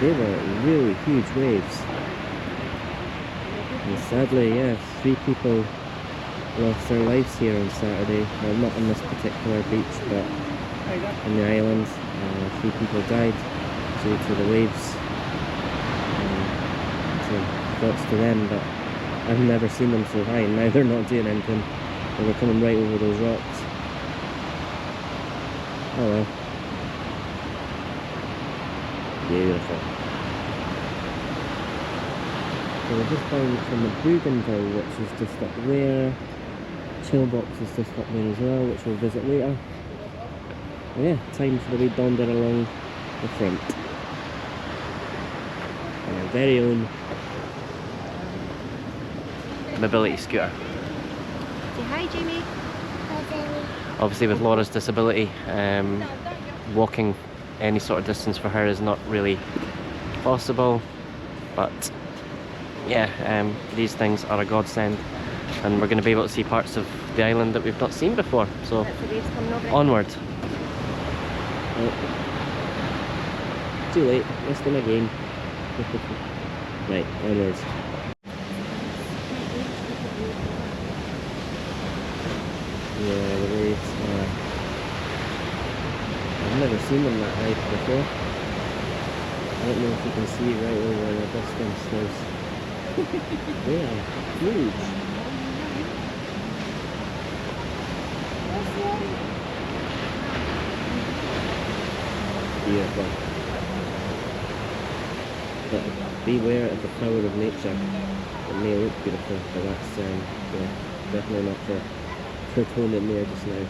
they were really huge waves. And sadly, yeah, 3 people lost their lives here on Saturday. Well, not on this particular beach, but in the island. 3 people died due to the waves. So thoughts to them, but I've never seen them so high, and now they're not doing anything. They were coming right over those rocks. Oh well. Beautiful. So we're just down from the Bougainville, which is just up there. Chillbox is just up there as well, which we'll visit later. But yeah, time for the wee donder along the front. And our very own mobility scooter. Say hi, Jamie. Hi, Jamie. Obviously with Laura's disability, walking any sort of distance for her is not really possible, but yeah, these things are a godsend, and we're going to be able to see parts of the island that we've not seen before, so onward. Oh. Too late, missed them again. Right, onwards. Yeah, the waves are... I've never seen them that high before. I don't know if you can see right over in the distance. They are huge. Beautiful. But beware of the power of nature. It may look beautiful, but that's yeah, definitely not the tone in there just now.